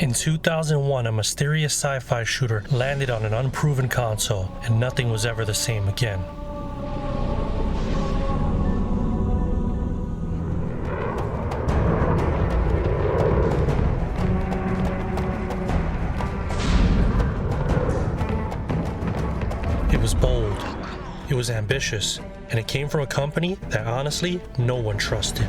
In 2001, a mysterious sci-fi shooter landed on an unproven console, and nothing was ever the same again. It was bold, it was ambitious, and it came from a company that honestly no one trusted.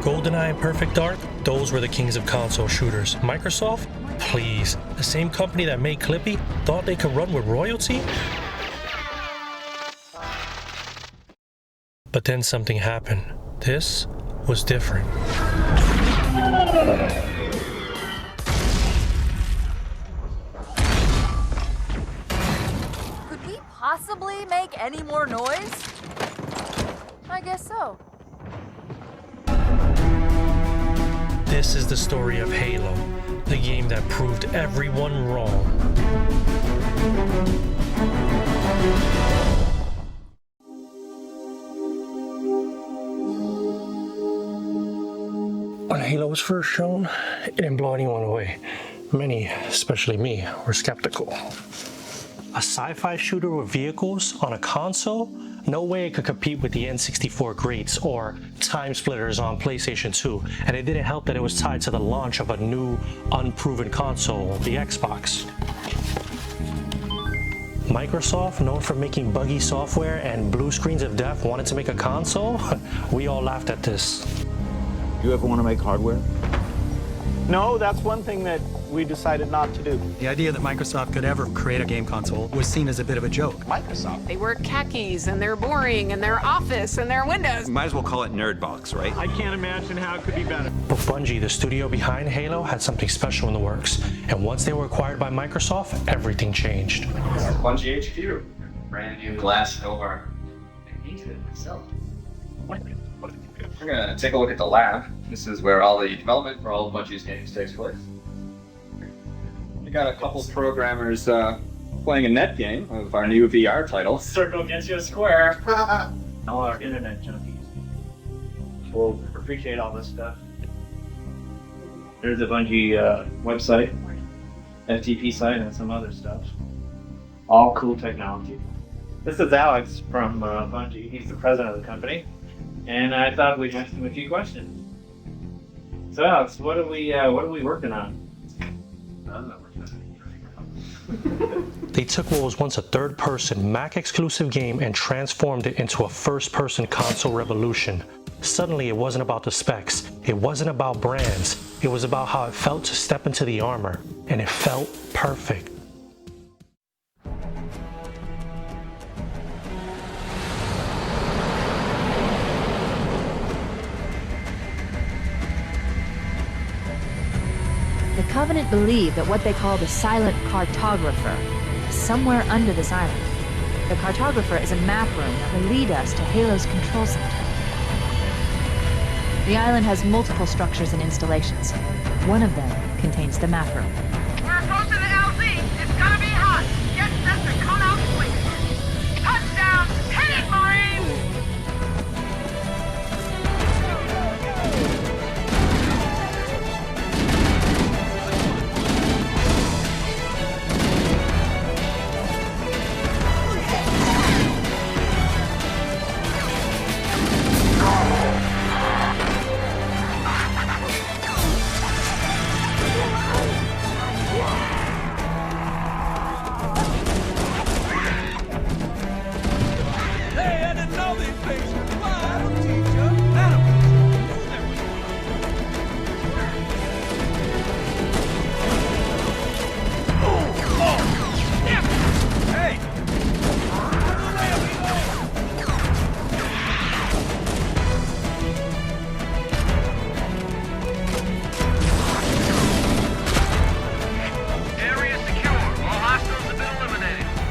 GoldenEye and Perfect Dark, those were the kings of console shooters. Microsoft? Please. The same company that made Clippy thought they could run with royalty? But then something happened. This was different. Could we possibly make any more noise? I guess so. This is the story of Halo, the game that proved everyone wrong. When Halo was first shown, it didn't blow anyone away. Many, especially me, were skeptical. A sci-fi shooter with vehicles on a console? No way it could compete with the N64 greats or Time Splitters on PlayStation 2, and it didn't help that it was tied to the launch of a new, unproven console, the Xbox. Microsoft, known for making buggy software and blue screens of death, wanted to make a console? We all laughed at this. You ever want to make hardware? No, that's one thing that we decided not to do. The idea that Microsoft could ever create a game console was seen as a bit of a joke. Microsoft? They wear khakis, and they're boring, and they're Office, and they're Windows. Might as well call it Nerdbox, right? I can't imagine how it could be better. But Bungie, the studio behind Halo, had something special in the works. And once they were acquired by Microsoft, everything changed. Bungie HQ. Brand new glass door. I painted it myself. We're gonna take a look at the lab. This is where all the development for all of Bungie's games takes place. We got a couple programmers playing a net game of our new VR title. Circle gets you a square. All our internet junkies will appreciate all this stuff. There's a Bungie website, FTP site, and some other stuff. All cool technology. This is Alex from Bungie. He's the president of the company. And I thought we'd ask him a few questions. So Alex, what are we working on? They took what was once a third-person Mac exclusive game and transformed it into a first-person console revolution. Suddenly it wasn't about the specs, it wasn't about brands, it was about how it felt to step into the armor, and it felt perfect. The Covenant believe that what they call the Silent Cartographer is somewhere under this island. The Cartographer is a map room that will lead us to Halo's control center. The island has multiple structures and installations. One of them contains the map room. We're approaching the LZ. It's gonna be hot. Get set to come out swinging. Touchdown! Hit it, Marines!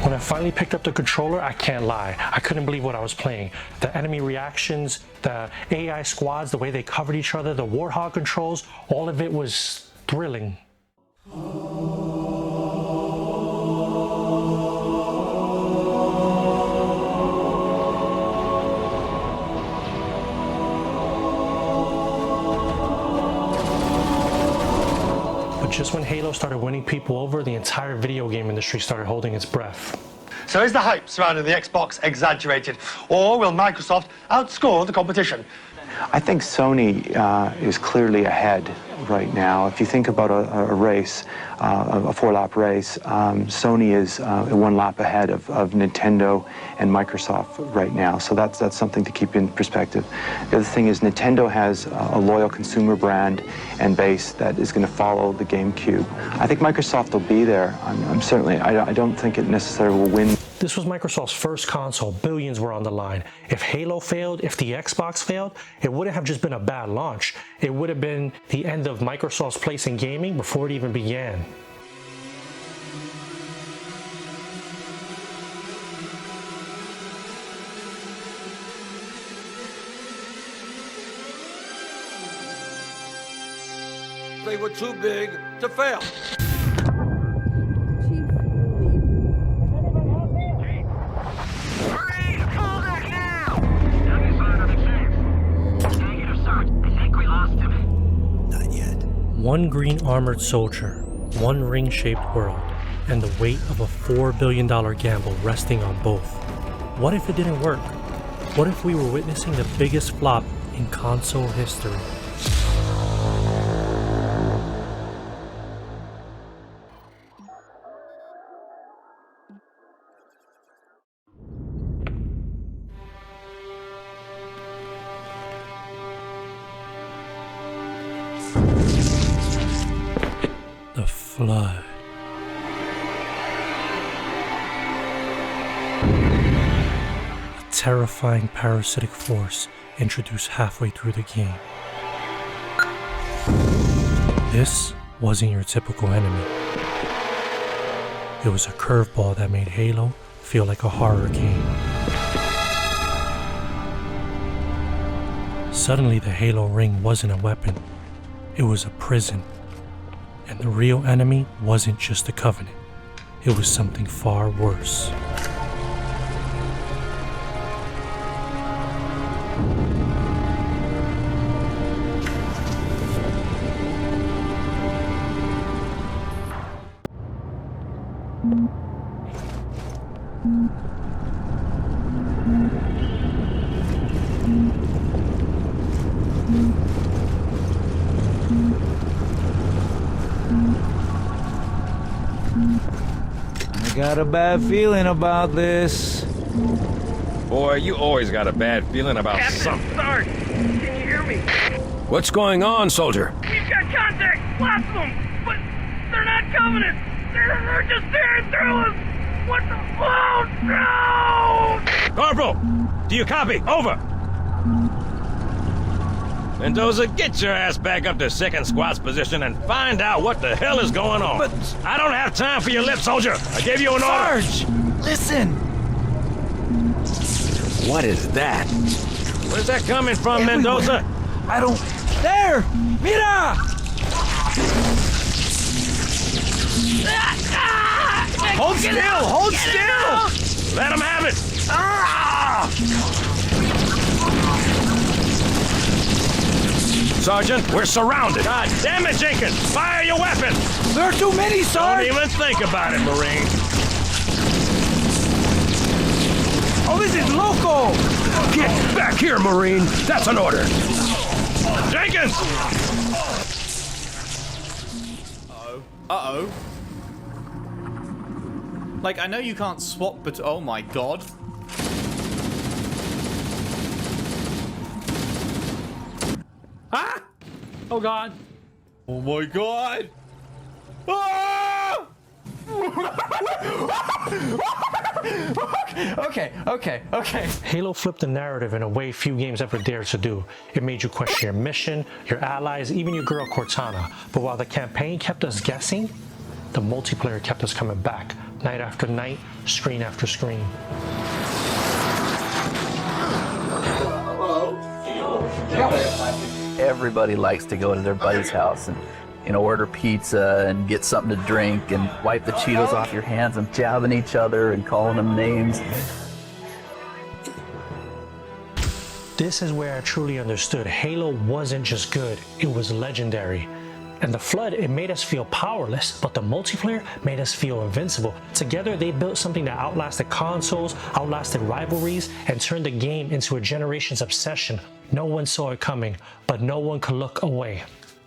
When I finally picked up the controller, I can't lie, I couldn't believe what I was playing. The enemy reactions, the AI squads, the way they covered each other, the Warthog controls, all of it was thrilling. just when Halo started winning people over, the entire video game industry started holding its breath. So is the hype surrounding the Xbox exaggerated, or will Microsoft outscore the competition? I think Sony is clearly ahead right now. If you think about a race, a four-lap race, Sony is 1 lap ahead of Nintendo and Microsoft right now. So that's something to keep in perspective. The other thing is Nintendo has a loyal consumer brand and base that is going to follow the GameCube. I think Microsoft will be there. I don't think it necessarily will win. This was Microsoft's first console. Billions were on the line. If Halo failed, if the Xbox failed, it wouldn't have just been a bad launch. It would have been the end of Microsoft's place in gaming before it even began. They were too big to fail. One green armored soldier, one ring-shaped world, and the weight of a $4 billion gamble resting on both. What if it didn't work? What if we were witnessing the biggest flop in console history? The flood. A terrifying parasitic force introduced halfway through the game. This wasn't your typical enemy. It was a curveball that made Halo feel like a horror game. Suddenly the Halo ring wasn't a weapon, it was a prison. And the real enemy wasn't just the Covenant, it was something far worse. I got a bad feeling about this. Boy, you always got a bad feeling about something. Sarge, can you hear me? What's going on, soldier? We've got contact, lots of them, but they're not Covenant. They're just tearing through us. What the? Oh no! Corporal, do you copy? Over. Mendoza, get your ass back up to second squad's position and find out what the hell is going on. But I don't have time for your lip, soldier. I gave you an order. Sarge, listen. What is that? Where's that coming from, Mendoza? I don't... There! Mira! Hold still! Hold still! Let him have it! Sergeant, we're surrounded. God damn it, Jenkins! Fire your weapon! There are too many, Sarge! Don't even think about it, Marine. Oh, this is local! Get back here, Marine! That's an order! Jenkins! Uh-oh. Like, I know you can't swap, but oh my god. Ah! Oh god. Oh my god! Ah! Okay. Halo flipped the narrative in a way few games ever dared to do. It made you question your mission, your allies, even your girl Cortana. But while the campaign kept us guessing, the multiplayer kept us coming back, night after night, screen after screen. Everybody likes to go to their buddy's house and, order pizza and get something to drink and wipe the Cheetos off your hands and jabbing each other and calling them names. This is where I truly understood Halo wasn't just good, it was legendary. And the Flood, it made us feel powerless, but the multiplayer made us feel invincible. Together, they built something that outlasted consoles, outlasted rivalries, and turned the game into a generation's obsession. No one saw it coming, but no one could look away.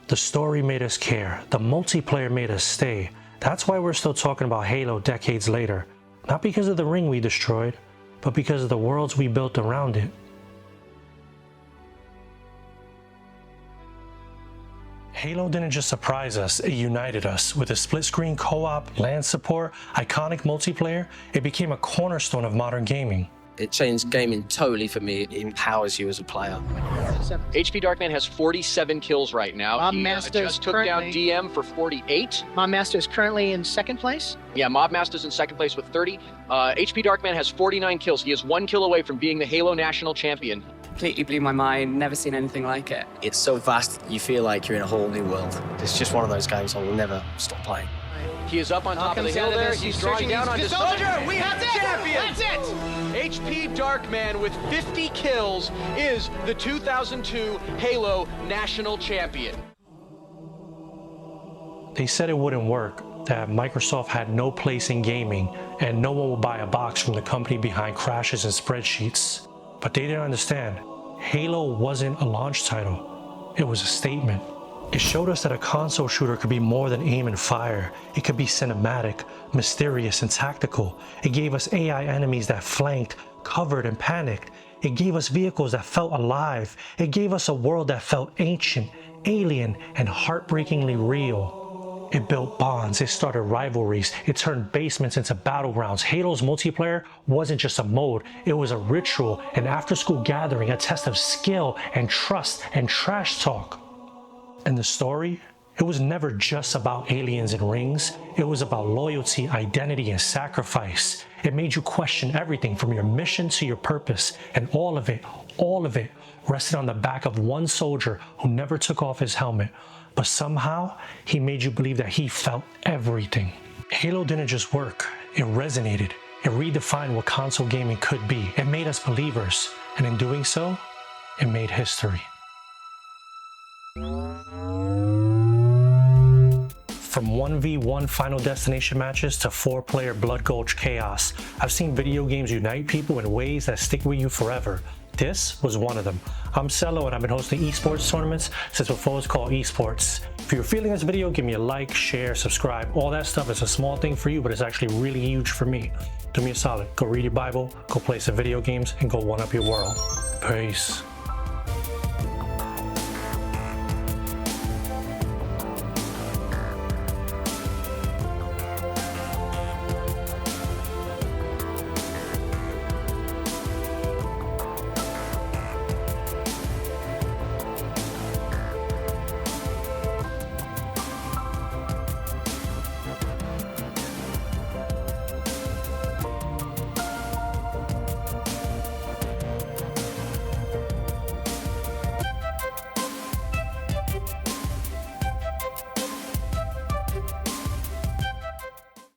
The story made us care. The multiplayer made us stay. That's why we're still talking about Halo decades later. Not because of the ring we destroyed, but because of the worlds we built around it. Halo didn't just surprise us, it united us. With a split-screen co-op, LAN support, iconic multiplayer, it became a cornerstone of modern gaming. It changed gaming totally for me. It empowers you as a player. HP Darkman has 47 kills right now. Mob He Master just took down DM for 48. Mob Master is currently in second place. Yeah, Mob Master's in second place with 30. HP Darkman has 49 kills. He is 1 kill away from being the Halo National Champion. Completely blew my mind. Never seen anything like it. It's so vast, you feel like you're in a whole new world. It's just one of those games I will never stop playing. He is up on top of the hill there. He's drawing down on Soldier. We have the champion. That's it. HP Darkman with 50 kills is the 2002 Halo National Champion. They said it wouldn't work, that Microsoft had no place in gaming, and no one would buy a box from the company behind crashes and spreadsheets. But they didn't understand. Halo wasn't a launch title. It was a statement. It showed us that a console shooter could be more than aim and fire. It could be cinematic, mysterious, and tactical. It gave us AI enemies that flanked, covered, and panicked. It gave us vehicles that felt alive. It gave us a world that felt ancient, alien, and heartbreakingly real. It built bonds, it started rivalries, it turned basements into battlegrounds. Halo's multiplayer wasn't just a mode, it was a ritual, an after-school gathering, a test of skill and trust and trash talk. And the story? It was never just about aliens and rings. It was about loyalty, identity, and sacrifice. It made you question everything from your mission to your purpose, and all of it rested on the back of one soldier who never took off his helmet. But somehow, he made you believe that he felt everything. Halo didn't just work, it resonated. It redefined what console gaming could be. It made us believers, and in doing so, it made history. From 1v1 Final Destination matches to 4-player Blood Gulch chaos, I've seen video games unite people in ways that stick with you forever. This was one of them. I'm Cello and I've been hosting esports tournaments since before it was called eSports. If you're feeling this video, give me a like, share, subscribe. All that stuff is a small thing for you, but it's actually really huge for me. Do me a solid. Go read your Bible, go play some video games, and go one up your world. Peace.